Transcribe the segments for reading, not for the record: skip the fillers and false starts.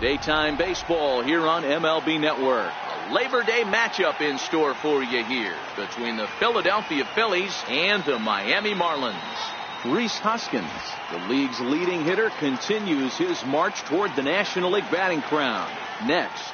Daytime baseball here on MLB Network. A Labor Day matchup in store for you here between the Philadelphia Phillies and the Miami Marlins. Rhys Hoskins, the league's leading hitter, continues his march toward the National League batting crown. Next.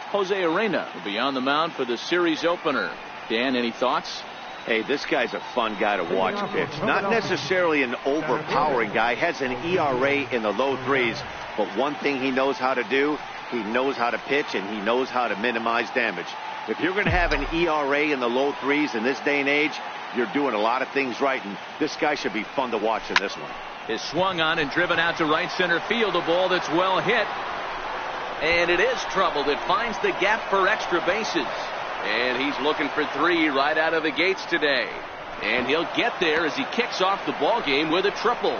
Jose Arena will be on the mound for the series opener. Dan, any thoughts? Hey, this guy's a fun guy to watch pitch. Not necessarily an overpowering guy. Has an ERA in the low threes. But one thing he knows how to do, he knows how to pitch and he knows how to minimize damage. If you're going to have an ERA in the low threes in this day and age, you're doing a lot of things right. And this guy should be fun to watch in this one. Is swung on and driven out to right center field. A ball that's well hit. And it is troubled. It finds the gap for extra bases. And he's looking for three right out of the gates today. And he'll get there as he kicks off the ball game with a triple.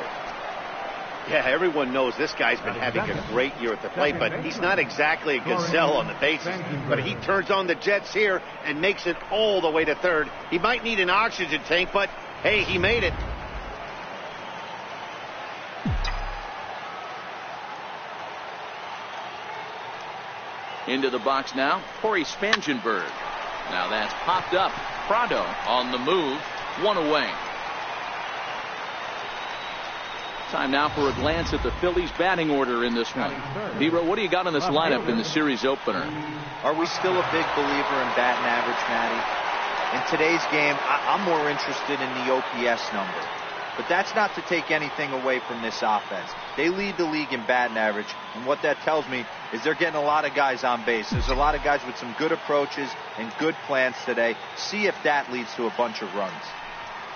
Yeah, everyone knows this guy's been having a great year at the plate, but he's not exactly a gazelle on the bases. But he turns on the jets here and makes it all the way to third. He might need an oxygen tank, but hey, he made it. Into the box now, Corey Spangenberg. Now that's popped up. Prado on the move. One away. Time now for a glance at the Phillies batting order in this one. Hero, what do you got on this lineup in the series opener? Are we still a big believer in batting average, Matty? In today's game, I'm more interested in the OPS number. But that's not to take anything away from this offense. They lead the league in batting average, and what that tells me is they're getting a lot of guys on base. There's a lot of guys with some good approaches and good plans today. See if that leads to a bunch of runs.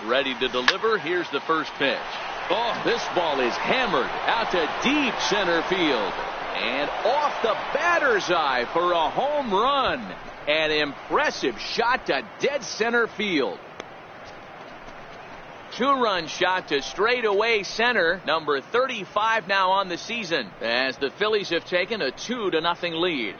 Ready to deliver. Here's the first pitch. Oh, this ball is hammered out to deep center field. And off the batter's eye for a home run. An impressive shot to dead center field. Two-run shot to straightaway center. Number 35 now on the season as the Phillies have taken a 2-0 lead.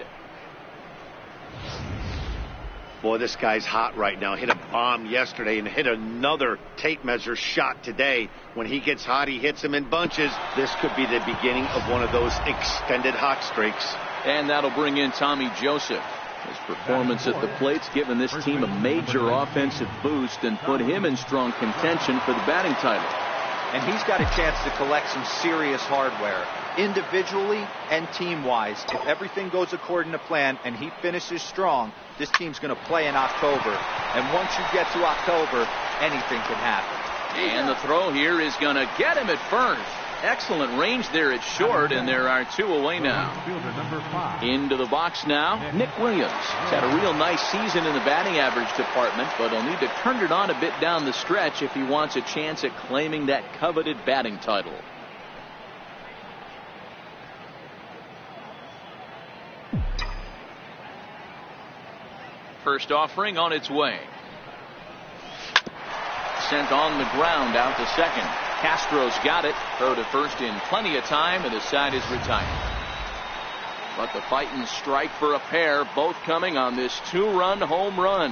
Boy, this guy's hot right now. Hit a bomb yesterday and hit another tape measure shot today. When he gets hot, he hits them in bunches. This could be the beginning of one of those extended hot streaks. And that'll bring in Tommy Joseph. His performance at the plate's given this team a major offensive boost and put him in strong contention for the batting title. And he's got a chance to collect some serious hardware, individually and team-wise. If everything goes according to plan and he finishes strong, this team's going to play in October. And once you get to October, anything can happen. And the throw here is going to get him at first. Excellent range there at short, and there are two away now. Into the box now, Nick Williams. He's had a real nice season in the batting average department, but he'll need to turn it on a bit down the stretch if he wants a chance at claiming that coveted batting title. First offering on its way. Sent on the ground out to second. Castro's got it. Throw to first in plenty of time, and the side is retired. But the fighting strike for a pair, both coming on this two-run home run.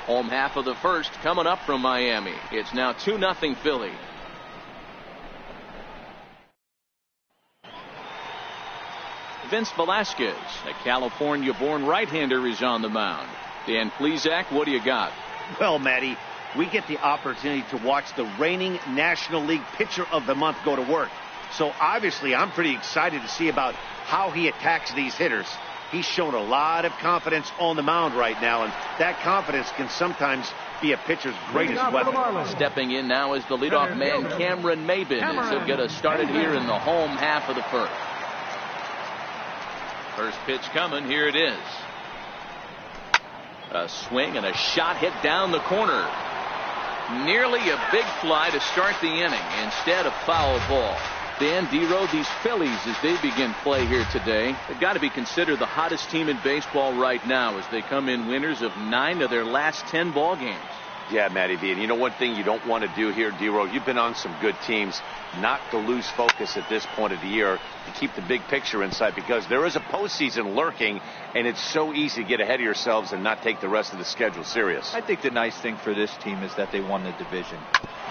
Home half of the first coming up from Miami. It's now 2-0 Philly. Vince Velasquez, a California-born right-hander, is on the mound. Dan Plesac, what do you got? Well, Matty, we get the opportunity to watch the reigning National League Pitcher of the Month go to work. So obviously I'm pretty excited to see about how he attacks these hitters. He's shown a lot of confidence on the mound right now, and that confidence can sometimes be a pitcher's greatest weapon. Stepping in now is the leadoff man, Cameron Maybin, as he'll get us started here in the home half of the first. First pitch coming. Here it is. A swing and a shot hit down the corner. Nearly a big fly to start the inning instead of foul ball. Dan Dero, these Phillies, as they begin play here today, they've got to be considered the hottest team in baseball right now as they come in winners of 9 of their last 10 ball games. Yeah, Matty V. And you know one thing you don't want to do here, Dero, you've been on some good teams, not to lose focus at this point of the year, to keep the big picture in sight, because there is a postseason lurking, and it's so easy to get ahead of yourselves and not take the rest of the schedule serious. I think the nice thing for this team is that they won the division.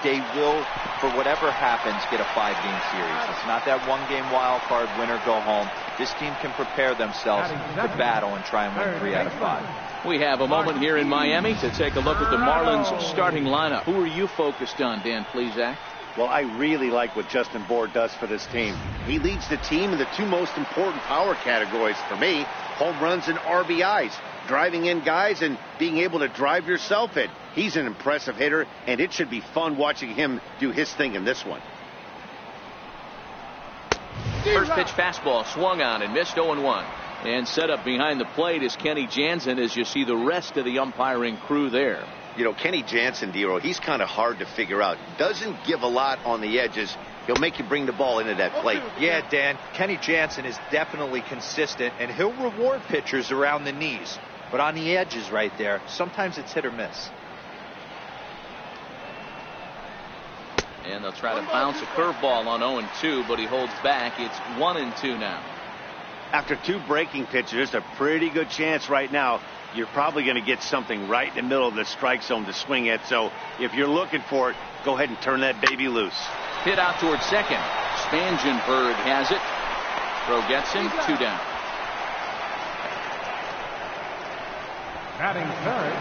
they will, for whatever happens, get a 5-game series. It's not that one-game wild card, win or go home. This team can prepare themselves to battle and try and win 3 out of 5. We have a moment here in Miami to take a look at the Marlins starting lineup. Who are you focused on, Dan Plesac? Well, I really like what Justin Bour does for this team. He leads the team in the 2 most important power categories for me, home runs and RBIs, driving in guys and being able to drive yourself in. He's an impressive hitter, and it should be fun watching him do his thing in this one. First pitch fastball swung on and missed 0-1. And set up behind the plate is Kenny Jansen as you see the rest of the umpiring crew there. You know, Kenny Jansen, Dero, he's kind of hard to figure out. Doesn't give a lot on the edges. He'll make you bring the ball into that plate. Yeah, Dan, Kenny Jansen is definitely consistent, and he'll reward pitchers around the knees. But on the edges right there, sometimes it's hit or miss. And they'll try to bounce a curveball on 0-2, but he holds back. It's 1-2 now. After 2 breaking pitches, there's a pretty good chance right now you're probably going to get something right in the middle of the strike zone to swing at. So if you're looking for it, go ahead and turn that baby loose. Hit out towards second. Spangenberg has it. Throw gets him. 2 down. Batting third.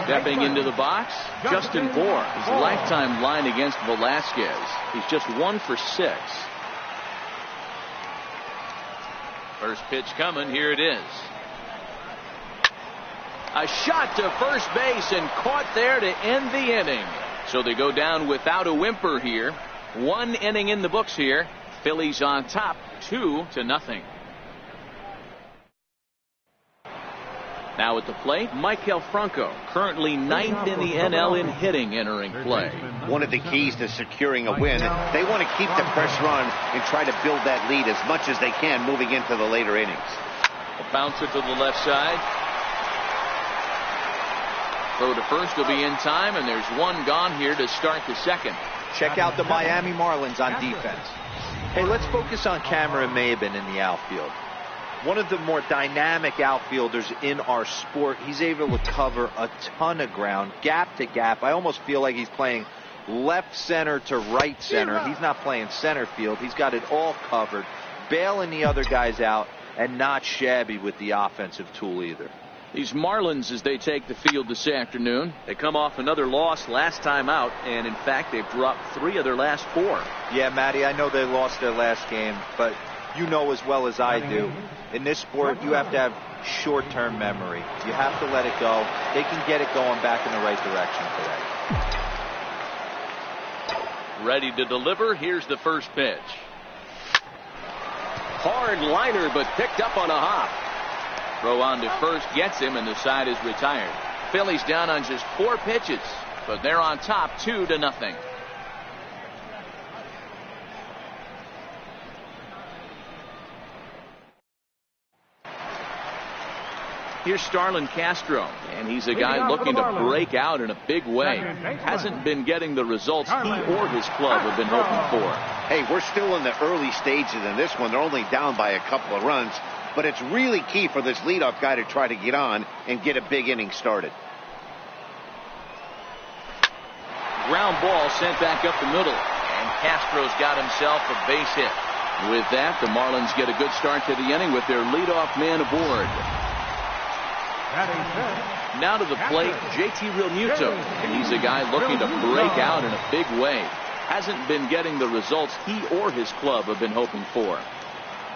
Stepping into the box, Justin Bour. His lifetime line against Velasquez. He's just 1 for 6. First pitch coming. Here it is. A shot to first base and caught there to end the inning. So they go down without a whimper here. 1 inning in the books here. Phillies on top 2-0. Now at the plate, Maikel Franco, currently 9th in the NL in hitting, entering play. One of the keys to securing a win, they want to keep the pressure on and try to build that lead as much as they can moving into the later innings. A bouncer to the left side. Throw to first will be in time, and there's 1 gone here to start the second. Check out the Miami Marlins on defense. Hey, let's focus on Cameron Maybin in the outfield. One of the more dynamic outfielders in our sport. He's able to cover a ton of ground, gap to gap. I almost feel like he's playing left center to right center. He's not playing center field. He's got it all covered, bailing the other guys out, and not shabby with the offensive tool either. These Marlins, as they take the field this afternoon, they come off another loss last time out, and in fact they've dropped 3 of their last 4. Yeah, Matty, I know they lost their last game, but you know as well as I do, in this sport you have to have short-term memory. You have to let it go. They can get it going back in the right direction today. Ready to deliver. Here's the first pitch. Hard liner, but picked up on a hop. Throw on to first gets him, and the side is retired. Phillies down on just 4 pitches, but they're on top 2-0. Here's Starlin Castro, and he's a guy looking to break out in a big way. Hasn't been getting the results he or his club have been hoping for. Hey, we're still in the early stages in this one. They're only down by a couple of runs, but it's really key for this leadoff guy to try to get on and get a big inning started. Ground ball sent back up the middle, and Castro's got himself a base hit. With that, the Marlins get a good start to the inning with their leadoff man aboard. Now to the plate, JT Realmuto, and he's a guy looking to break out in a big way. Hasn't been getting the results he or his club have been hoping for.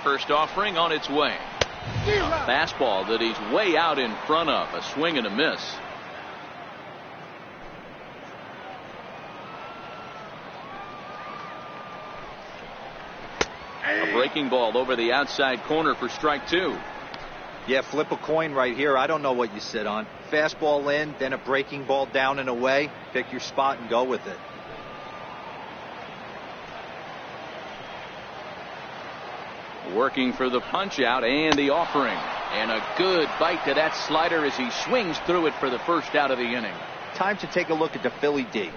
First offering on its way. A fastball that he's way out in front of. A swing and a miss. A breaking ball over the outside corner for strike 2. Yeah, flip a coin right here. I don't know what you sit on. Fastball in, then a breaking ball down and away. Pick your spot and go with it. Working for the punch out and the offering. And a good bite to that slider as he swings through it for the first out of the inning. Time to take a look at the Philly D.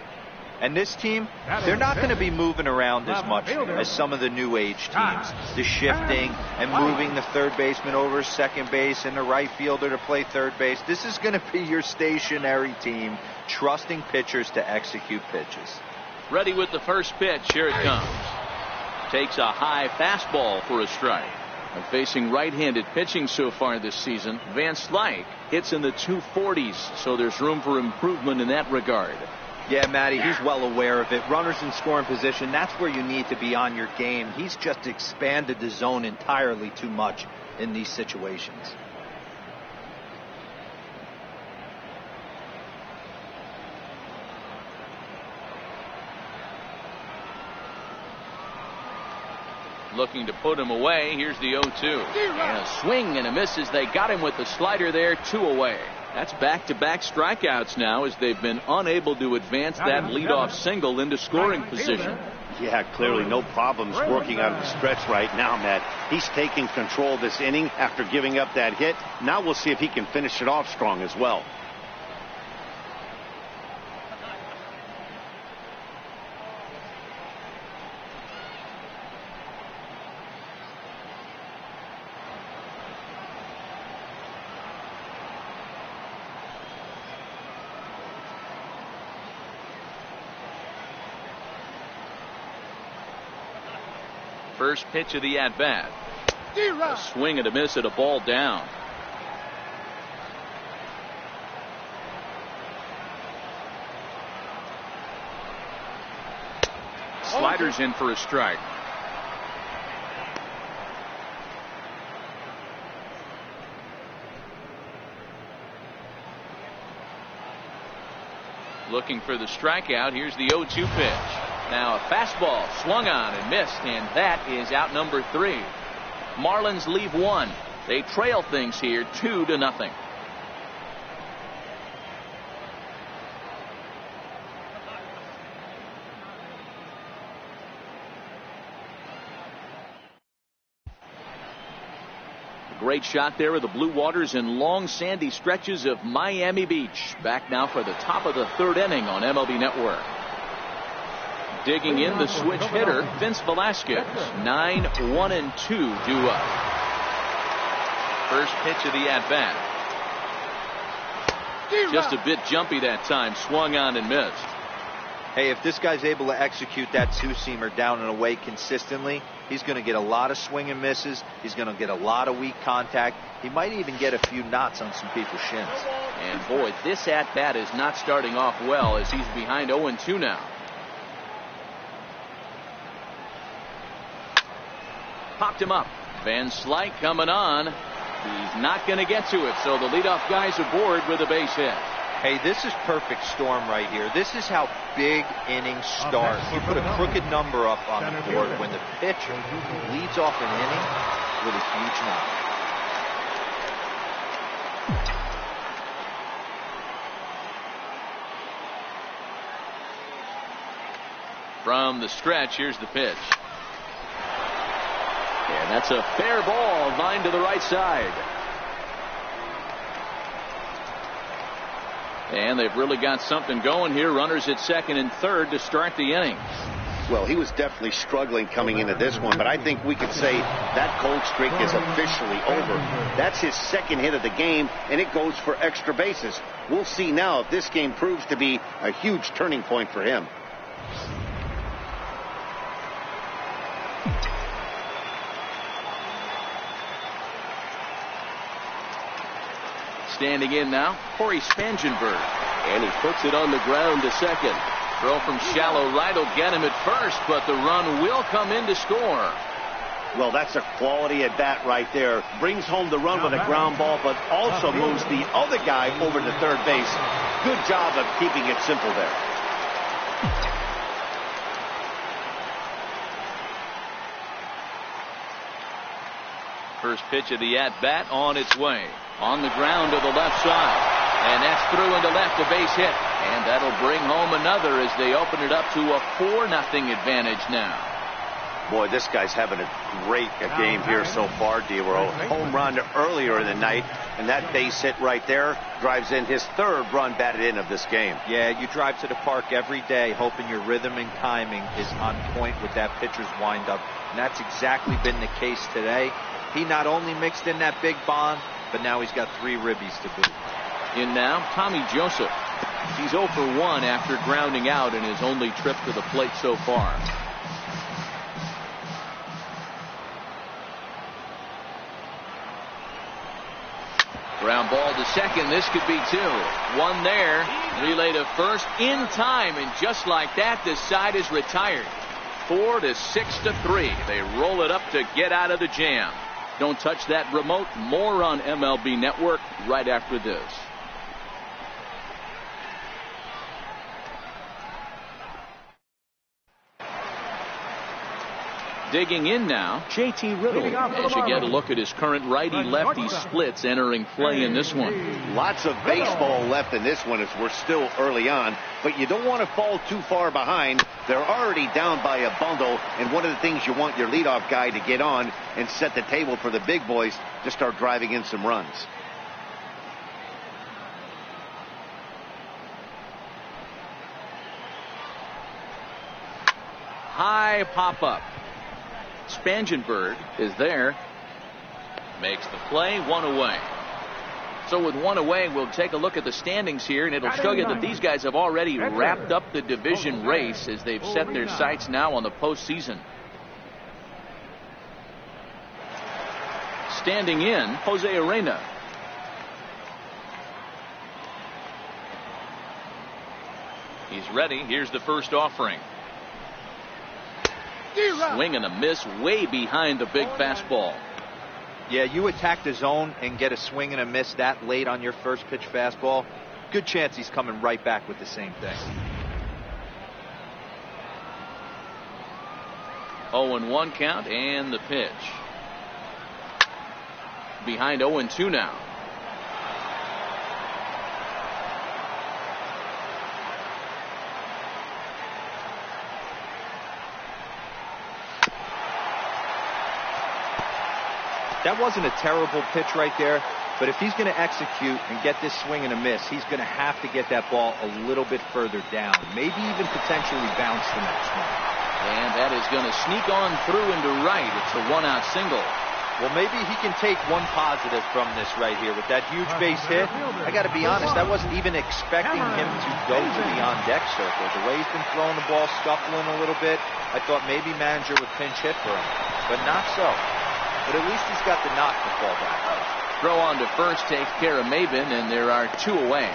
And this team, they're not going to be moving around as much as some of the new age teams. The shifting and moving the third baseman over second base and the right fielder to play third base. This is going to be your stationary team, trusting pitchers to execute pitches. Ready with the first pitch. Here it comes. Takes a high fastball for a strike. And facing right-handed pitching so far this season, Van Slyke hits in the 240s, so there's room for improvement in that regard. Yeah, Matty, he's well aware of it. Runners in scoring position, that's where you need to be on your game. He's just expanded the zone entirely too much in these situations. Looking to put him away. Here's the 0-2. And a swing and a miss as they got him with the slider there. 2 away. That's back-to-back strikeouts now as they've been unable to advance that leadoff single into scoring position. Yeah, clearly no problems working out of the stretch right now, Matt. He's taking control of this inning after giving up that hit. Now we'll see if he can finish it off strong as well. First pitch of the at-bat. A swing and a miss at a ball down. Sliders in for a strike. Looking for the strikeout. Here's the 0-2 pitch. Now a fastball swung on and missed, and that is out number 3. Marlins leave 1. They trail things here 2-0. Great shot there of the Blue Waters in long sandy stretches of Miami Beach. Back now for the top of the 3rd inning on MLB Network. Digging in the switch hitter, Vince Velasquez. 9-1-2 due up. First pitch of the at-bat. Just a bit jumpy that time. Swung on and missed. Hey, if this guy's able to execute that two-seamer down and away consistently, he's going to get a lot of swing and misses. He's going to get a lot of weak contact. He might even get a few knots on some people's shins. And boy, this at-bat is not starting off well as he's behind 0-2 now. Popped him up. Van Slyke coming on. He's not going to get to it, so the leadoff guy's aboard with a base hit. Hey, this is perfect storm right here. This is how big innings start. You put a crooked number up on the board when the pitcher leads off an inning with a huge knock. From the stretch, here's the pitch. And that's a fair ball, line to the right side. And they've really got something going here. Runners at second and third to start the inning. Well, he was definitely struggling coming into this one, but I think we could say that cold streak is officially over. That's his 2nd hit of the game, and it goes for extra bases. We'll see now if this game proves to be a huge turning point for him. Standing in now, Corey Spangenberg. And he puts it on the ground to second. Throw from shallow right will get him at first, but the run will come in to score. Well, that's a quality at bat right there. Brings home the run with a ground ball, but also moves the other guy over to third base. Good job of keeping it simple there. First pitch of the at-bat on its way. On the ground to the left side. And that's through into left, a base hit. And that'll bring home another as they open it up to a 4-0 advantage now. Boy, this guy's having a great game here so far, D-Roll. Home run earlier in the night, and that base hit right there drives in his third run batted in of this game. Yeah, you drive to the park every day hoping your rhythm and timing is on point with that pitcher's windup, and that's exactly been the case today. He not only mixed in that big bomb, but now he's got 3 ribbies to boot. In now, Tommy Joseph. He's 0 for 1 after grounding out in his only trip to the plate so far. Ground ball to second. This could be 2. 1 there. Relay to first in time, and just like that, the side is retired. 4 to 6 to 3. They roll it up to get out of the jam. Don't touch that remote. More on MLB Network right after this. Digging in now, JT Riddle, as you get a look at his current righty-lefty splits entering play in this one. Lots of baseball left in this one as we're still early on, but you don't want to fall too far behind. They're already down by a bundle, and one of the things you want your leadoff guy to get on and set the table for the big boys to start driving in some runs. High pop-up. Spangenberg is there. Makes the play. 1 away. So with 1 away, we'll take a look at the standings here, and it'll show you that these guys have already wrapped up the division race as they've set their sights now on the postseason. Standing in, Jose Arena. He's ready. Here's the first offering. Swing and a miss way behind the big fastball. Yeah, you attack the zone and get a swing and a miss that late on your first pitch fastball. Good chance he's coming right back with the same thing. 0-1 count and the pitch. Behind 0-2 now. That wasn't a terrible pitch right there, but if he's going to execute and get this swing and a miss, he's going to have to get that ball a little bit further down, maybe even potentially bounce the next one. And that is going to sneak on through into right. It's a 1-out single. Well, maybe he can take one positive from this right here with that huge base hit. I got to be honest, I wasn't even expecting him to go to the on-deck circle. The way he's been throwing the ball, scuffling a little bit, I thought maybe manager would pinch hit for him, but not so. But at least he's got the knock to fall back on. Throw on to first takes care of Maben, and there are 2 away.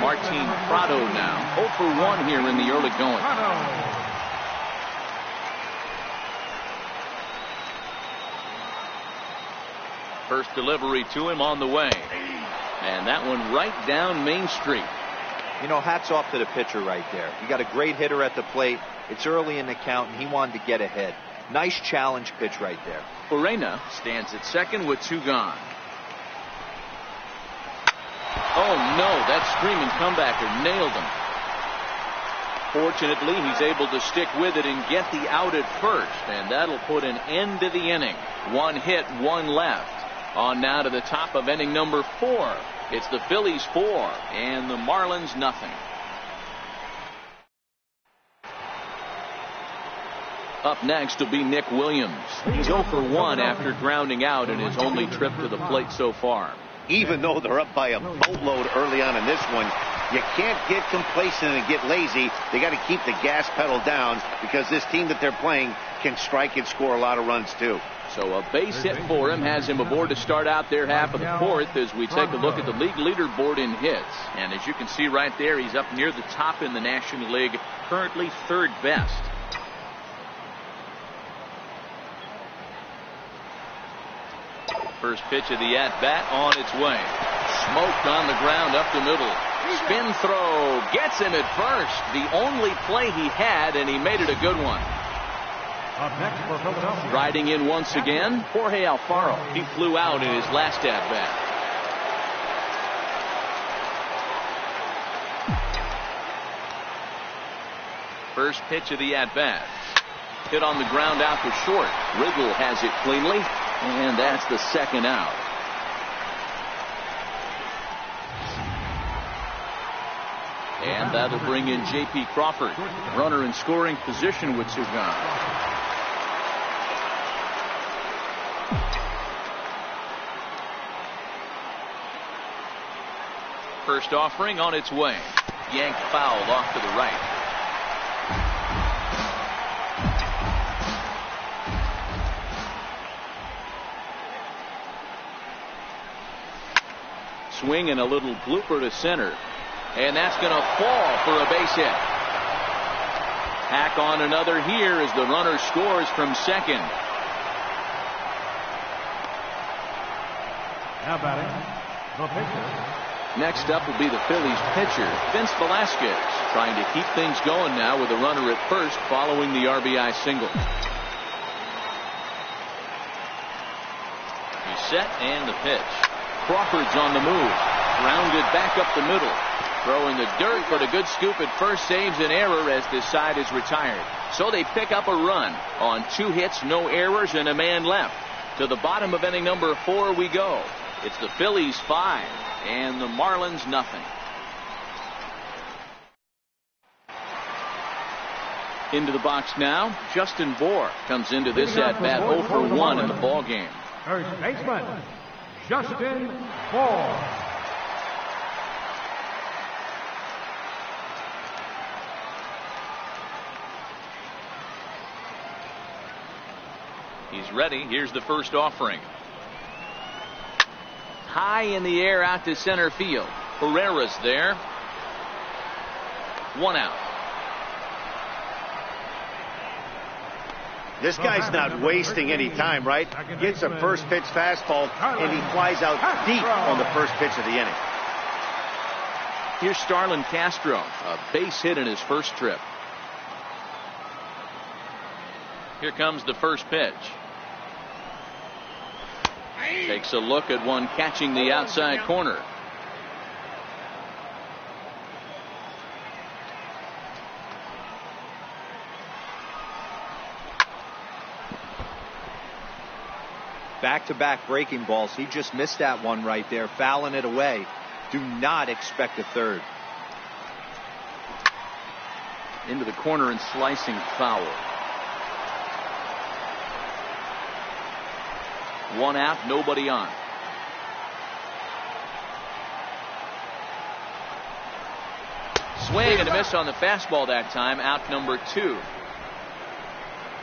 Martin Prado now 0 for 1 here in the early going. First delivery to him on the way, and that one right down Main Street. You know, hats off to the pitcher right there. You got a great hitter at the plate. It's early in the count, and he wanted to get ahead. Nice challenge pitch right there. Urena stands at second with 2 gone. Oh, no, that screaming comebacker nailed him. Fortunately, he's able to stick with it and get the out at first, and that'll put an end to the inning. 1 hit, 1 left. On now to the top of inning number 4. It's the Phillies 4 and the Marlins nothing. Up next will be Nick Williams. He's 0 for 1 after grounding out in his only trip to the plate so far. Even though they're up by a boatload early on in this one, you can't get complacent and get lazy. They got to keep the gas pedal down because this team that they're playing can strike and score a lot of runs too. So a base hit for him has him aboard to start out their half of the 4th as we take a look at the league leaderboard in hits. And as you can see right there, he's up near the top in the National League, currently 3rd best. First pitch of the at-bat on its way. Smoked on the ground up the middle. Spin throw gets him at first. The only play he had, and he made it a good one. Riding in once again, Jorge Alfaro. He flew out in his last at-bat. First pitch of the at-bat. Hit on the ground out to short. Riggle has it cleanly, and that's the second out. And that'll bring in J.P. Crawford. Runner in scoring position with two gone. First offering on its way. Yanked foul off to the right. Swing and a little blooper to center. And that's going to fall for a base hit. Hack on another here as the runner scores from second. Now batting, the pitcher. Next up will be the Phillies pitcher, Vince Velasquez, trying to keep things going now with a runner at first following the RBI single. He's set and the pitch. Crawford's on the move. Grounded back up the middle. Throwing the dirt, but a good scoop at first saves an error as this side is retired. So they pick up a run on 2 hits, no errors, and a man left. To the bottom of inning number 4 we go. It's the Phillies 5 and the Marlins nothing. Into the box now, Justin Bour comes into this at bat 0 for 1 in the ball game. First baseman, Justin Bour. He's ready. Here's the first offering. High in the air out to center field. Herrera's there. 1 out. This guy's not wasting any time, right? Gets a first pitch fastball and he flies out deep on the first pitch of the inning. Here's Starlin Castro, a base hit in his first trip. Here comes the first pitch. Takes a look at one catching the outside corner. Back-to-back breaking balls. He just missed that one right there, fouling it away. Do not expect a third. Into the corner and slicing foul. 1 out, nobody on. Swing and a miss on the fastball that time. Out number 2.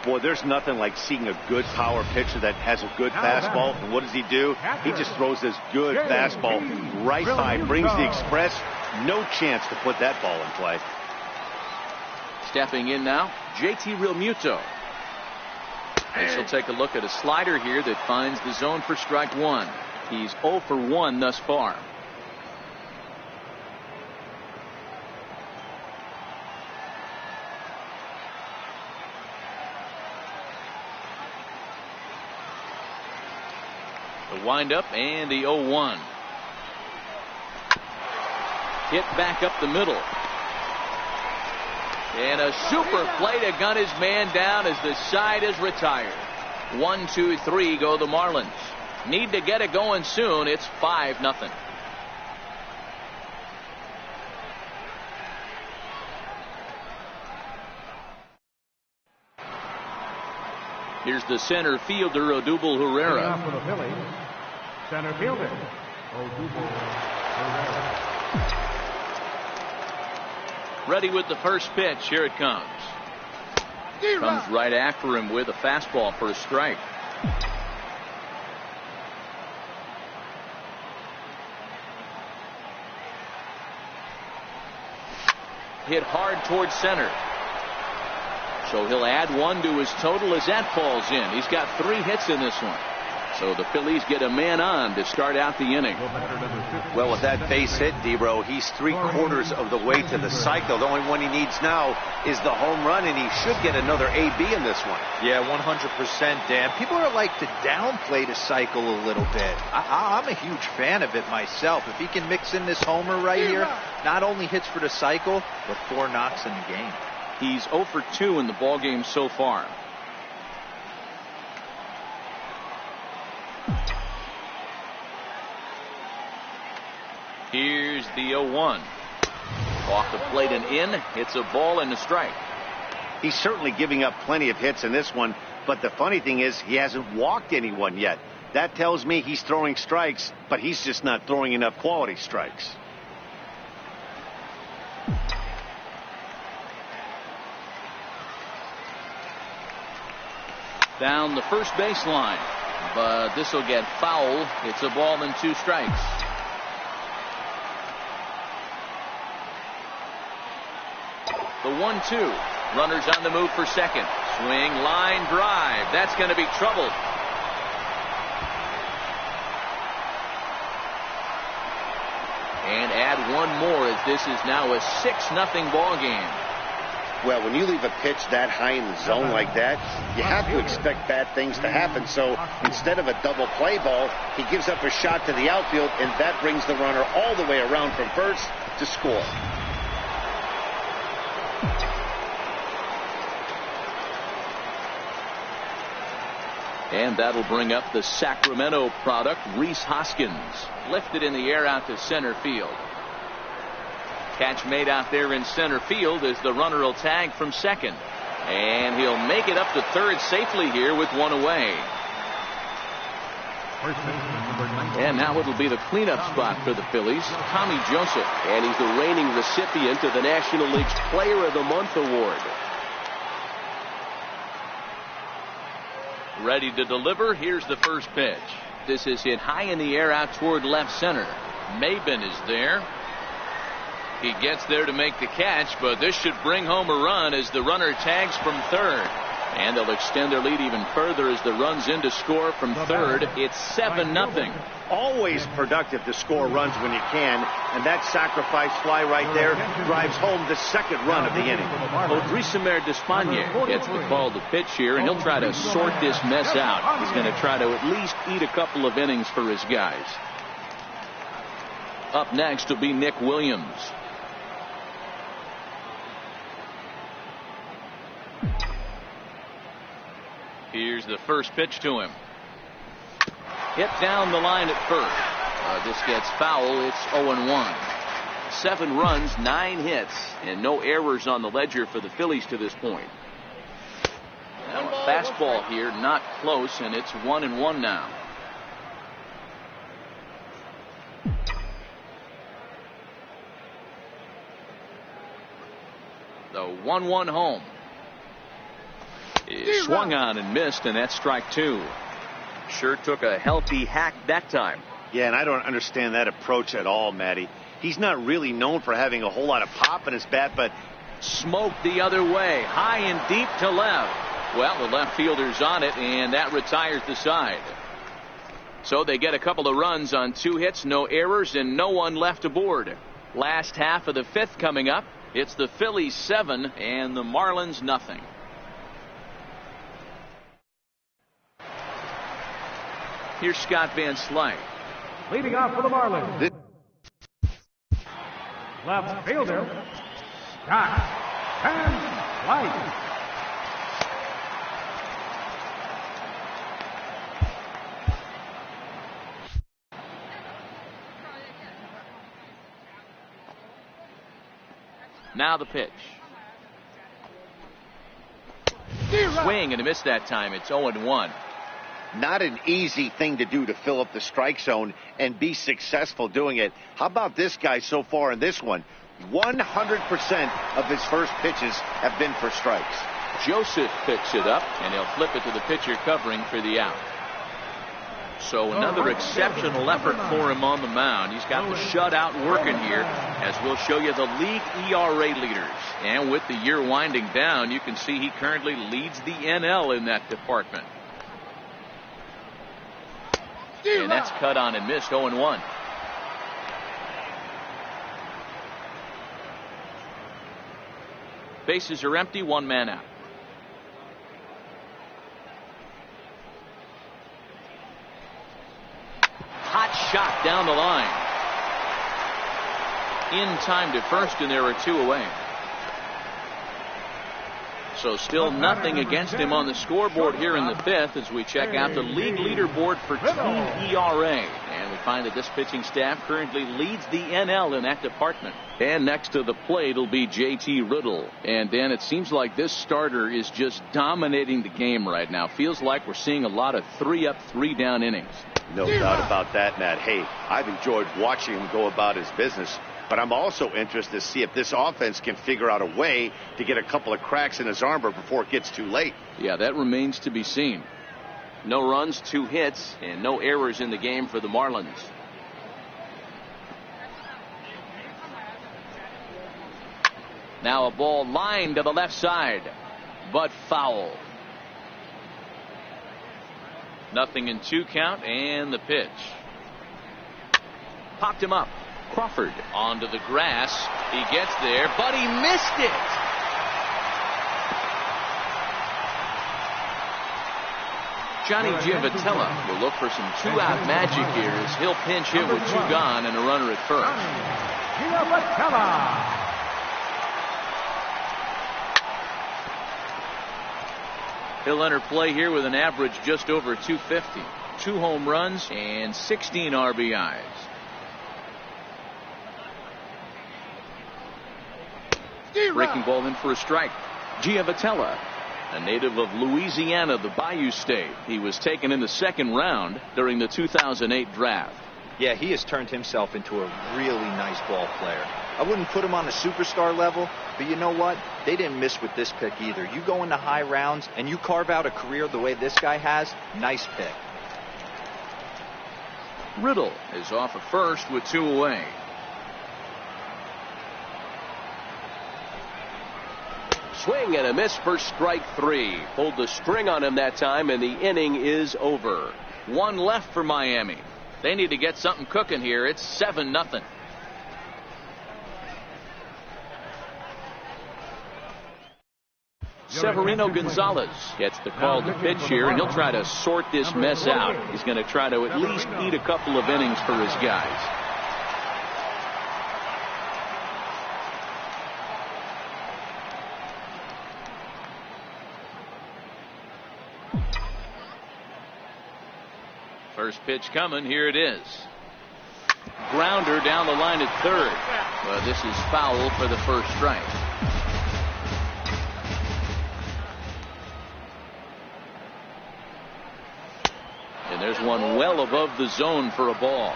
Boy, there's nothing like seeing a good power pitcher that has a good fastball. And what does he do? He just throws this good fastball right by, brings the express. No chance to put that ball in play. Stepping in now, JT Realmuto. And she'll take a look at a slider here that finds the zone for strike 1. He's 0 for 1 thus far. The windup and the 0-1. Hit back up the middle. And a super play to gun his man down as the side is retired. 1, 2, 3 go the Marlins. Need to get it going soon. It's 5-0. Here's the center fielder, Odubel Herrera. For the Phillies, center fielder, Odubel Herrera. Ready with the first pitch. Here it comes. Comes right after him with a fastball for a strike. Hit hard towards center. So he'll add 1 to his total as that falls in. He's got 3 hits in this one. So the Phillies get a man on to start out the inning. Well, with that base hit, D-Bro, he's 3/4 of the way to the cycle. The only one he needs now is the home run, and he should get another AB in this one. Yeah, 100%, Dan. People are like to downplay the cycle a little bit. I'm a huge fan of it myself. If he can mix in this homer right here, not only hits for the cycle, but 4 knocks in the game. He's 0 for 2 in the ballgame so far. Here's the 0-1. Off the plate and in. It's a ball and a strike. He's certainly giving up plenty of hits in this one, but the funny thing is he hasn't walked anyone yet. That tells me he's throwing strikes, but he's just not throwing enough quality strikes. Down the first baseline, but this will get foul. It's a ball and 2 strikes. The 1-2. Runners on the move for second. Swing, line drive. That's going to be trouble. And add one more as this is now a 6-0 ball game. Well, when you leave a pitch that high in the zone like that, you have to expect bad things to happen. So instead of a double play ball, he gives up a shot to the outfield, and that brings the runner all the way around from first to score. And that'll bring up the Sacramento product, Rhys Hoskins. Lifted in the air out to center field. Catch made out there in center field as the runner will tag from second. And he'll make it up to third safely here with one away. And now it'll be the cleanup spot for the Phillies, Tommy Joseph. And he's the reigning recipient of the National League's Player of the Month award. Ready to deliver. Here's the first pitch. This is hit high in the air out toward left center. Maben is there. He gets there to make the catch, but this should bring home a run as the runner tags from third. And they'll extend their lead even further as the runs in to score from third. It's 7-0. Always productive to score runs when you can, and that sacrifice fly right there drives home the second run of the inning. Odrisamer Despaigne gets the call to pitch here, and he'll try to sort this mess out. He's going to try to at least eat a couple of innings for his guys. Up next will be Nick Williams. Here's the first pitch to him. Hit down the line at first. This gets foul. It's 0-1. 7 runs, 9 hits, and no errors on the ledger for the Phillies to this point. Now a fastball here, not close, and it's 1-1 now. The 1-1 home. He swung on and missed, and that's strike 2. Sure took a healthy hack that time. Yeah, and I don't understand that approach at all, Matty. He's not really known for having a whole lot of pop in his bat, but smoked the other way, high and deep to left. Well, the left fielder's on it, and that retires the side. So they get a couple of runs on 2 hits, no errors, and no one left aboard. Last half of the 5th coming up. It's the Phillies 7 and the Marlins nothing. Here's Scott Van Slyke. Leading off for the Marlins. Left fielder, Scott Van Slyke. Now the pitch. Swing and a miss that time. It's 0-1. Not an easy thing to do to fill up the strike zone and be successful doing it. How about this guy so far in this one? 100% of his first pitches have been for strikes. Joseph picks it up, and he'll flip it to the pitcher covering for the out. So another exceptional effort for him on the mound. He's got the shutout working here, as we'll show you the league ERA leaders. And with the year winding down, you can see he currently leads the NL in that department. And that's cut on and missed. 0-1. Bases are empty, 1 man out. Hot shot down the line. In time to first, and there are 2 away. So still nothing against him on the scoreboard here in the fifth as we check out the league leaderboard for team ERA. And we find that this pitching staff currently leads the NL in that department. And next to the plate will be JT Riddle. And Dan, it seems like this starter is just dominating the game right now. Feels like we're seeing a lot of 3-up, 3-down innings. No doubt about that, Matt. Hey, I've enjoyed watching him go about his business. But I'm also interested to see if this offense can figure out a way to get a couple of cracks in his armor before it gets too late. Yeah, that remains to be seen. No runs, 2 hits, and no errors in the game for the Marlins. Now a ball lined to the left side, but foul. 0-2 count, and the pitch. Popped him up. Crawford onto the grass. He gets there, but he missed it. Johnny Giavotella will look for some 2-out magic here as he'll pinch hit with 2 gone and a runner at first. He'll enter play here with an average just over 250. 2 home runs and 16 RBIs. Breaking ball in for a strike. Giavotella, a native of Louisiana, the Bayou State. He was taken in the 2nd round during the 2008 draft. Yeah, he has turned himself into a really nice ball player. I wouldn't put him on a superstar level, but you know what? They didn't miss with this pick either. You go into high rounds and you carve out a career the way this guy has, nice pick. Riddle is off at first with 2 away. Swing and a miss for strike 3. Pulled the string on him that time, and the inning is over. 1 left for Miami. They need to get something cooking here. It's 7-0. Severino Gonzalez gets the call to pitch here, and he'll try to sort this mess out. He's going to try to at least eat a couple of innings for his guys. First pitch coming. Here it is. Grounder down the line at third. Well, this is foul for the first strike. And there's one well above the zone for a ball.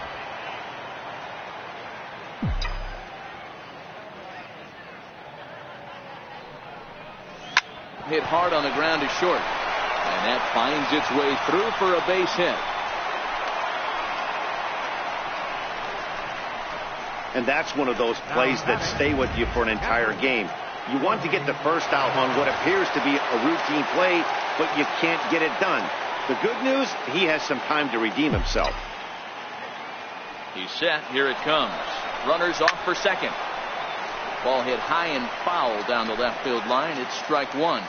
Hit hard on the ground to short. And that finds its way through for a base hit. And that's one of those plays that stay with you for an entire game. You want to get the first out on what appears to be a routine play, but you can't get it done. The good news, he has some time to redeem himself. He's set. Here it comes. Runners off for second. Ball hit high and foul down the left field line. It's strike 1.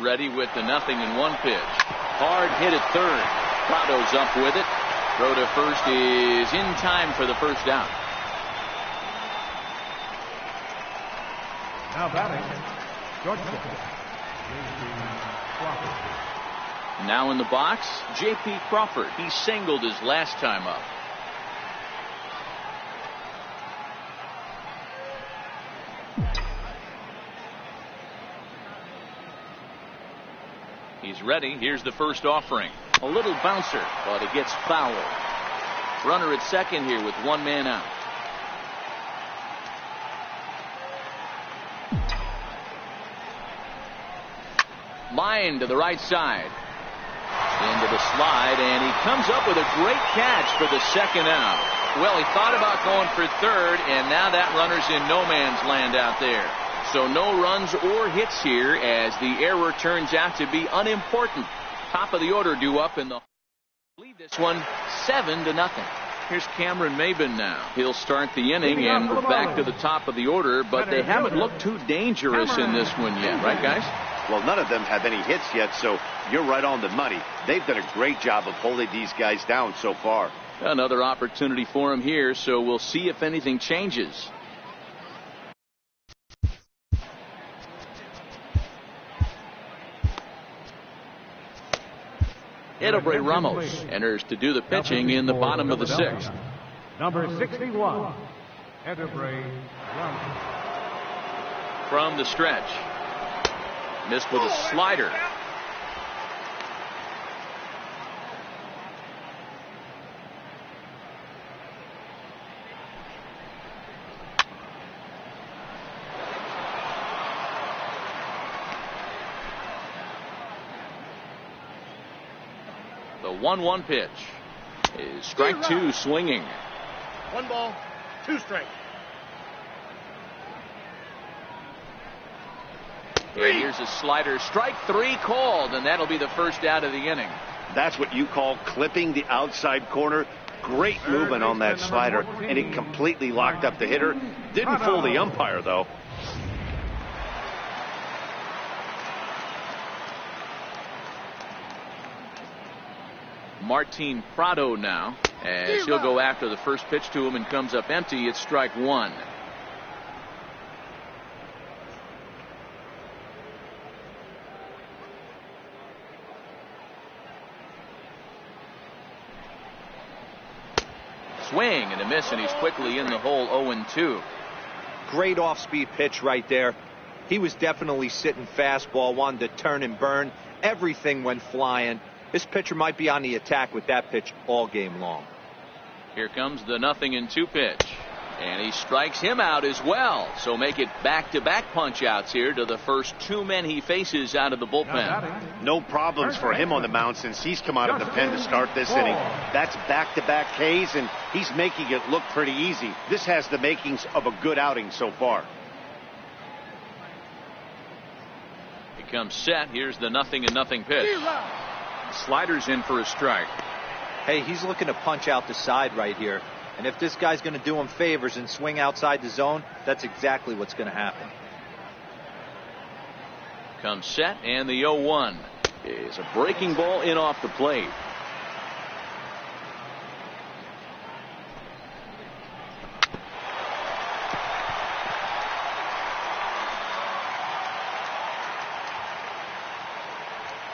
Ready with the 0-1 pitch. Hard hit at third. Prado's up with it. Throw to first is in time for the first out. Now batting, shortstop, Crawford. Now in the box, J.P. Crawford. He singled his last time up. He's ready. Here's the first offering. A little bouncer, but it gets foul. Runner at second here with 1 man out. Line to the right side. Into the slide, and he comes up with a great catch for the 2nd out. Well, he thought about going for third, and now that runner's in no man's land out there. So no runs or hits here as the error turns out to be unimportant. Top of the order due up in the lead this one 7-0. Here's Cameron Maben now. He'll start the inning, and we're back to the top of the order, but they haven't looked too dangerous in this one yet, right guys? Well, none of them have any hits yet, so you're right on the money. They've done a great job of holding these guys down so far. Another opportunity for him here, so we'll see if anything changes. Edelbray Ramos enters to do the pitching in the bottom of the 6th. Number 61, Edelbray Ramos. From the stretch. Missed with a slider. The 1-1 pitch is strike 2 swinging. 1 ball, 2 strikes. And here's a slider. Strike 3 called, and that'll be the first out of the inning. That's what you call clipping the outside corner. Great movement on that slider, and it completely locked up the hitter. Didn't fool the umpire, though. Martin Prado now, as he'll go after the first pitch to him and comes up empty. It's strike 1. Swing and a miss, and he's quickly in the hole. 0-2. Great off-speed pitch right there. He was definitely sitting fastball, wanted to turn and burn. Everything went flying. This pitcher might be on the attack with that pitch all game long. Here comes the 0-2 pitch, and he strikes him out as well. So make it back-to-back punch-outs here to the first 2 men he faces out of the bullpen. No problems for him on the mound since he's come out of the pen to start this inning. That's back-to-back Ks, and he's making it look pretty easy. This has the makings of a good outing so far. He comes set. Here's the 0-0 pitch. Sliders in for a strike. Hey, he's looking to punch out the side right here. And if this guy's going to do him favors and swing outside the zone, that's exactly what's going to happen. Comes set, and the 0-1 is a breaking ball in off the plate.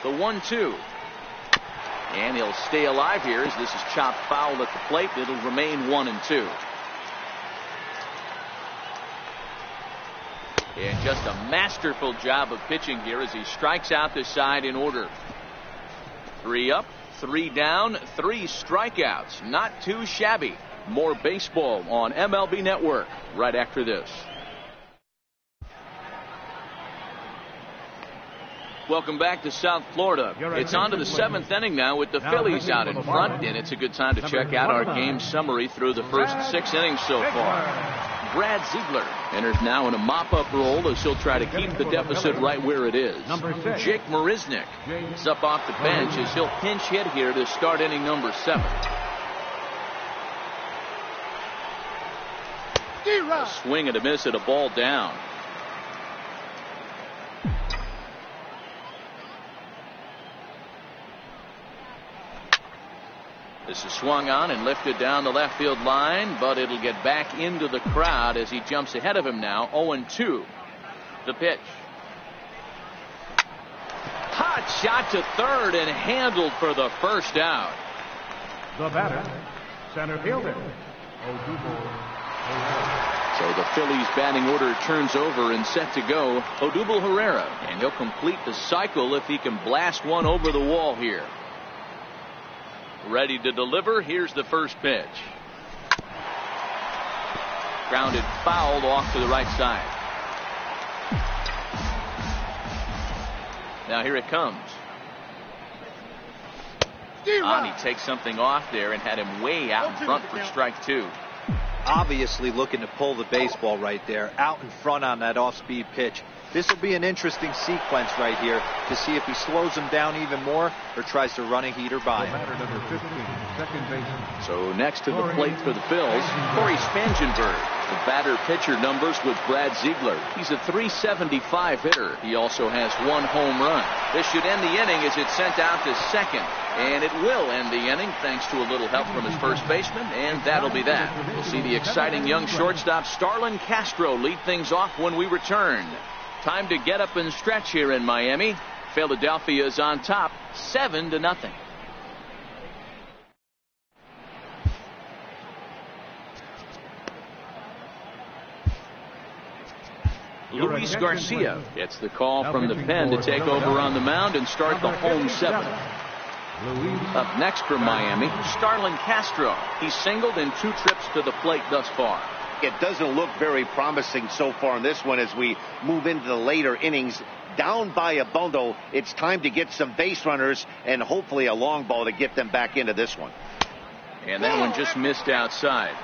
The 1-2. And he'll stay alive here as this is chopped foul at the plate. It'll remain 1-2. And just a masterful job of pitching here as he strikes out the side in order. 3 up, 3 down, 3 strikeouts. Not too shabby. More baseball on MLB Network right after this. Welcome back to South Florida. It's on to the 7th inning now with the Phillies out in front, and it's a good time to check out our game summary through the first 6 innings so far. Brad Ziegler enters now in a mop-up role as he'll try to keep the deficit right where it is. Jake Marisnick is up off the bench as he'll pinch hit here to start inning number 7. A swing and a miss at a ball down. This is swung on and lifted down the left field line, but it'll get back into the crowd as he jumps ahead of him now. 0-2. The pitch. Hot shot to third and handled for the first out. The batter, center fielder, So the Phillies batting order turns over and set to go. Odubel Herrera, and he'll complete the cycle if he can blast one over the wall here. Ready to deliver. Here's the first pitch. Grounded fouled off to the right side. Now here it comes. He takes something off there and had him way out in front for strike 2. Obviously looking to pull the baseball right there, out in front on that off-speed pitch. This will be an interesting sequence right here to see if he slows him down even more or tries to run a heater by him. number 15, second baseman. So next to the plate for the Phils, Corey Spangenberg. The batter-pitcher numbers with Brad Ziegler. He's a .375 hitter. He also has 1 home run. This should end the inning as it's sent out to second. And it will end the inning thanks to a little help from his first baseman, and that'll be that. We'll see the exciting young shortstop Starlin Castro lead things off when we return. Time to get up and stretch here in Miami. Philadelphia is on top 7-0. Luis Garcia gets the call from the pen to take over on the mound and start the home 7th. Up next for Miami, Starlin Castro. He's singled in 2 trips to the plate thus far. It doesn't look very promising so far in this one as we move into the later innings. Down by a bundle, it's time to get some base runners and hopefully a long ball to get them back into this one. And that one just missed outside.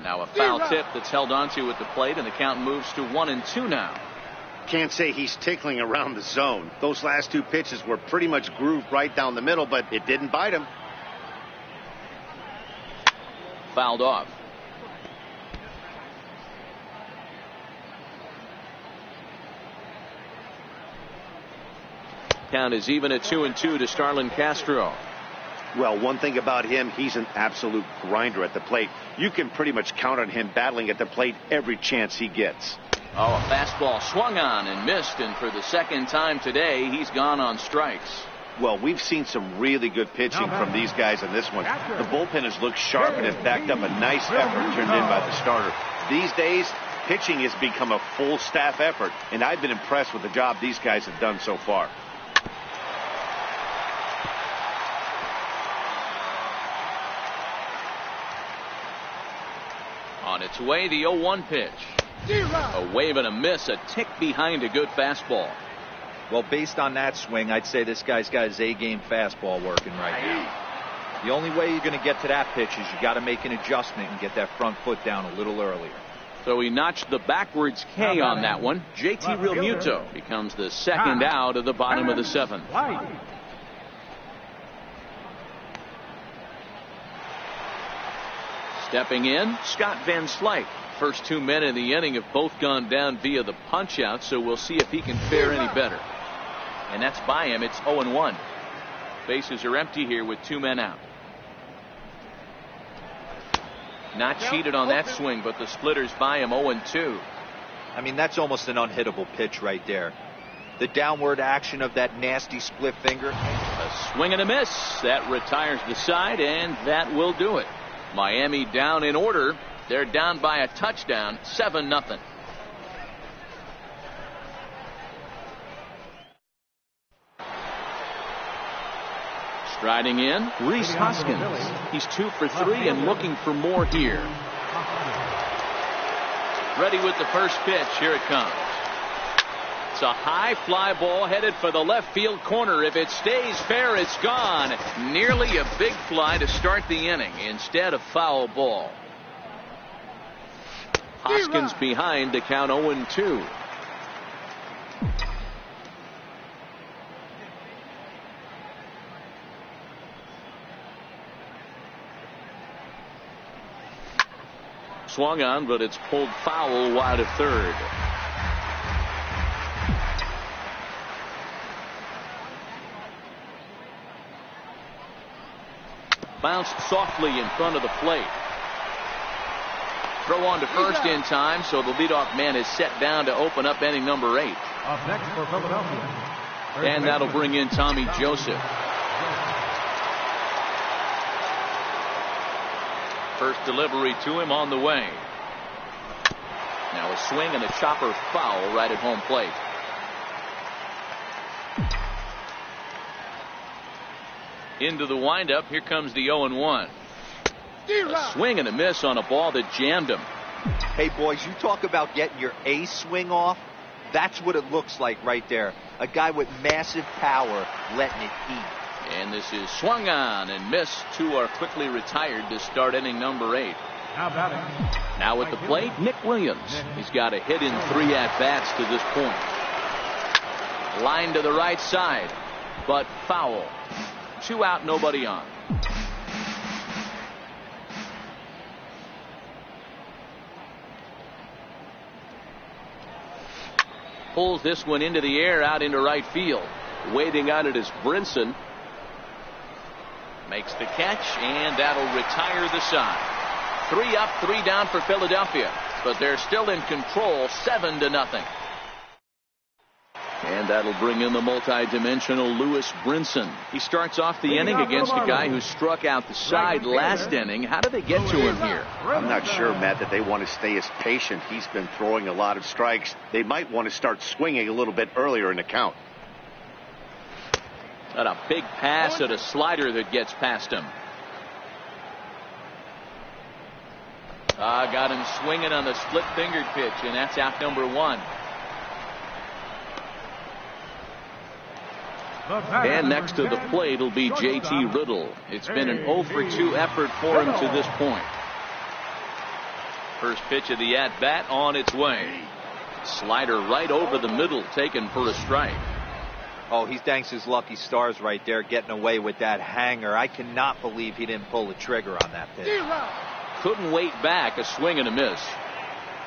Now a foul tip that's held onto at the plate, and the count moves to 1-2 now. Can't say he's tickling around the zone. Those last 2 pitches were pretty much grooved right down the middle, but it didn't bite him. Fouled off. Count is even at 2-2 to Starlin Castro. Well, one thing about him, he's an absolute grinder at the plate. You can pretty much count on him battling at the plate every chance he gets. Oh, a fastball swung on and missed, and for the second time today, he's gone on strikes. Well, we've seen some really good pitching from these guys in this one. The bullpen has looked sharp and has backed up a nice effort turned in by the starter. These days, pitching has become a full staff effort, and I've been impressed with the job these guys have done so far. On its way, the 0-1 pitch. A wave and a miss, a tick behind a good fastball. Well, based on that swing, I'd say this guy's got his A-game fastball working right now. The only way you're going to get to that pitch is you got to make an adjustment and get that front foot down a little earlier. So he notched the backwards K on that one. JT Realmuto becomes the second out of the bottom of the 7th. Stepping in, Scott Van Slyke. First 2 men in the inning have both gone down via the punch-out, so we'll see if he can fare any better. And that's by him. It's 0-1. Bases are empty here with 2 men out. Not cheated on that swing, but the splitters by him 0-2. I mean, that's almost an unhittable pitch right there. The downward action of that nasty split finger. A swing and a miss. That retires the side, and that will do it. Miami down in order. They're down by a touchdown, 7-0. Striding in, Rhys Hoskins. He's 2 for 3 and looking for more here. Ready with the first pitch. Here it comes. It's a high fly ball headed for the left field corner. If it stays fair, it's gone. Nearly a big fly to start the inning. Instead, a foul ball. Hoskins behind to count 0-2. Swung on, but it's pulled foul wide of third. Bounced softly in front of the plate. Throw on to first in time, so the leadoff man is set down to open up inning number 8. Up next for Philadelphia. And that'll bring in Tommy Joseph. First delivery to him on the way. Now a swing and a chopper foul right at home plate. Into the windup. Here comes the 0-1. A swing and a miss on a ball that jammed him. Hey, boys, you talk about getting your A swing off. That's what it looks like right there. A guy with massive power letting it eat. And this is swung on and missed. 2 are quickly retired to start inning number 8. Now at the plate, Nick Williams. He's got a hit in 3 at-bats to this point. Line to the right side, but foul. 2 out, nobody on. Pulls this one into the air out into right field. Waiting on it is Brinson. Makes the catch, and that'll retire the side. 3 up, 3 down for Philadelphia, but they're still in control, 7-0. And that'll bring in the multi-dimensional Lewis Brinson. He starts off the inning against a guy who struck out the side last inning. How did they get to him here? I'm not sure, Matt, that they want to stay as patient. He's been throwing a lot of strikes. They might want to start swinging a little bit earlier in the count. Got a big pass at a slider that gets past him. Got him swinging on the split-fingered pitch, and that's out number 1. And next to the plate will be J.T. Riddle. It's been an 0-for-2 effort for him to this point. First pitch of the at-bat on its way. Slider right over the middle, taken for a strike. Oh, he thanks his lucky stars right there, getting away with that hanger. I cannot believe he didn't pull the trigger on that pitch. Couldn't wait back, a swing and a miss.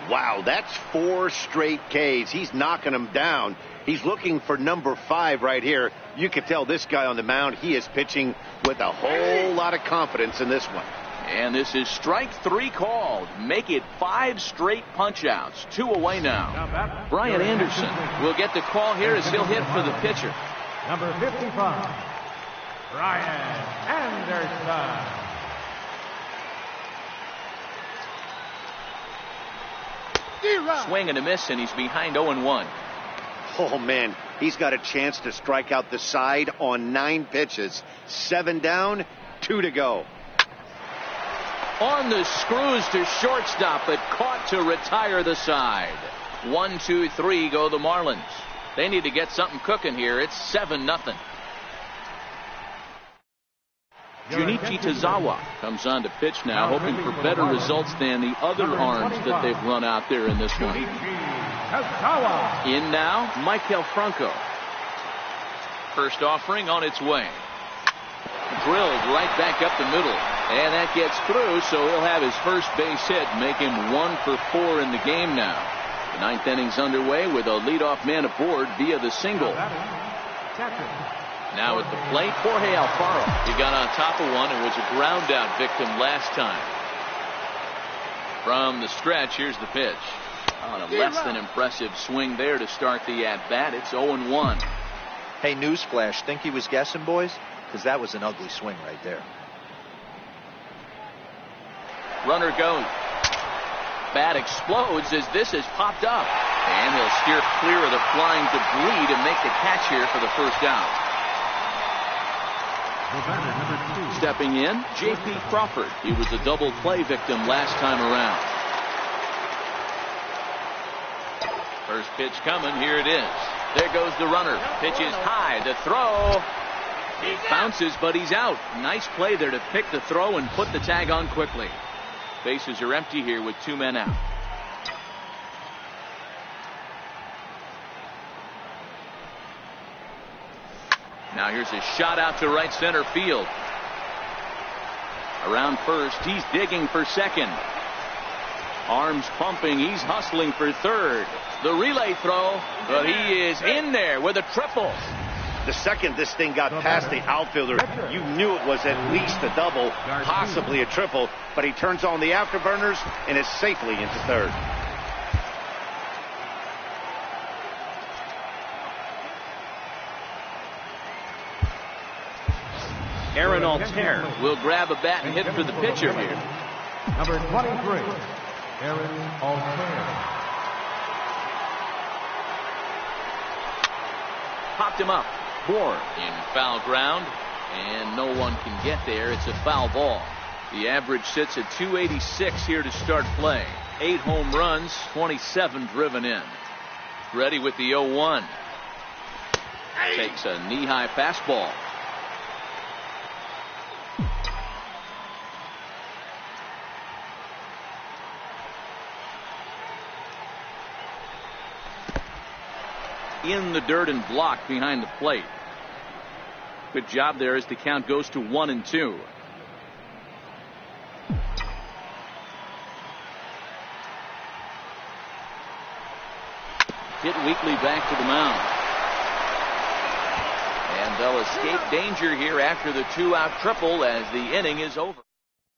Wow, that's 4 straight Ks. He's knocking them down. He's looking for number 5 right here. You can tell this guy on the mound, he is pitching with a whole lot of confidence in this one. And this is strike 3 called. Make it 5 straight punch-outs. 2 away now. Brian Anderson will get the call here as he'll hit for the pitcher. Number 55, Brian Anderson. Swing and a miss, and he's behind 0-1. Oh, man, he's got a chance to strike out the side on 9 pitches. 7 down, 2 to go. On the screws to shortstop, but caught to retire the side. 1, 2, 3 go the Marlins. They need to get something cooking here. It's 7-0. Junichi Tazawa comes on to pitch now, hoping for better results than the other arms that they've run out there in this one. In now, Maikel Franco. First offering on its way. Drilled right back up the middle. And that gets through, so he'll have his first base hit, make him 1 for 4 in the game now. The 9th inning's underway with a leadoff man aboard via the single. Now at the plate, Jorge Alfaro. He got on top of one and was a ground out victim last time. From the stretch, here's the pitch. On a less than impressive swing there to start the at-bat. It's 0-1. Hey, newsflash, think he was guessing, boys? Because that was an ugly swing right there. Runner goes. Bat explodes as this has popped up. And he'll steer clear of the flying debris to make the catch here for the first out. Stepping in, J.P. Crawford. He was a double play victim last time around. First pitch coming. Here it is. There goes the runner. Pitch is high. The throw. It bounces, but he's out. Nice play there to pick the throw and put the tag on quickly. Bases are empty here with 2 men out. Now here's a shot out to right center field. Around first, he's digging for second. Arms pumping, he's hustling for third. The relay throw, but he is in there with a triple. The second this thing got past the outfielder, you knew it was at least a double, possibly a triple, but he turns on the afterburners and is safely into third. Aaron Altair will grab a bat and hit for the pitcher here. Number 23, Aaron Altair. Popped him up. Bourne in foul ground, and no one can get there. It's a foul ball. The average sits at 286 here to start play. 8 home runs, 27 driven in. Ready with the 0-1. Takes a knee-high fastball. In the dirt and blocked behind the plate. Good job there as the count goes to 1-2. Hit Weekly back to the mound. And they'll escape danger here after the 2-out triple as the inning is over.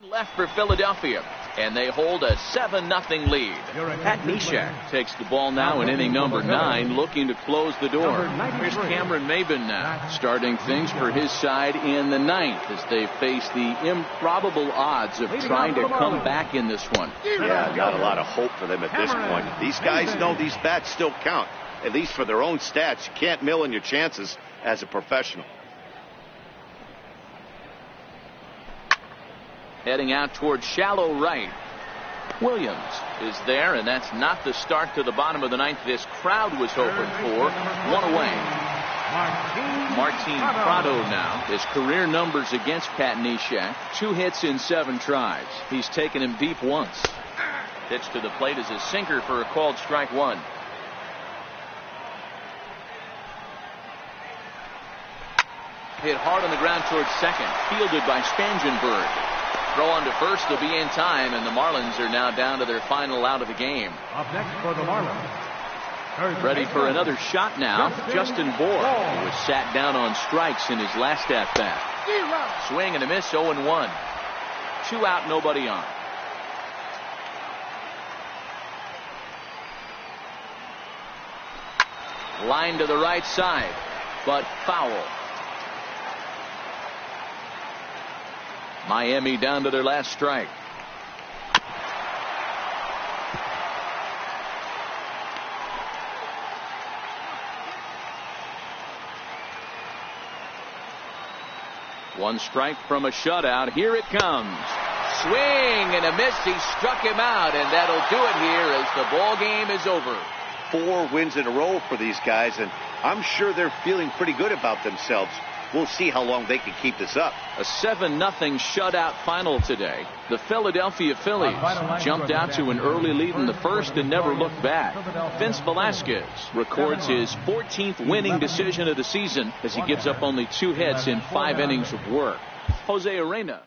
Left for Philadelphia, and they hold a 7-0 lead. Pat Neshek takes the ball now in inning number 9, looking to close the door. Here's Cameron Maben now, starting things for his side in the 9th as they face the improbable odds of trying to come back in this one. Yeah, got a lot of hope for them at this point. These guys know these bats still count, at least for their own stats. You can't mill in your chances as a professional. Heading out towards shallow right. Williams is there, and that's not the start to the bottom of the 9th this crowd was hoping for. One away. Martin Prado now. His career numbers against Pat Neshek. 2 hits in 7 tries. He's taken him deep once. Pitch to the plate is a sinker for a called strike 1. Hit hard on the ground towards second. Fielded by Spangenberg. Throw on to first to be in time, and the Marlins are now down to their final out of the game. Up next for the Marlins. Ready for another shot now. Justin Bour, who was sat down on strikes in his last at-bat. Swing and a miss, 0-1. 2 out, nobody on. Line to the right side, but foul. Miami down to their last strike. One strike from a shutout. Here it comes. Swing and a miss. He struck him out, and that'll do it here as the ball game is over. 4 wins in a row for these guys, and I'm sure they're feeling pretty good about themselves. We'll see how long they can keep this up. A 7-0 shutout final today. The Philadelphia Phillies jumped out to an early lead in the first and never looked back. Vince Velasquez records his 14th winning decision of the season as he gives up only 2 hits in 5 innings of work. Jose Arena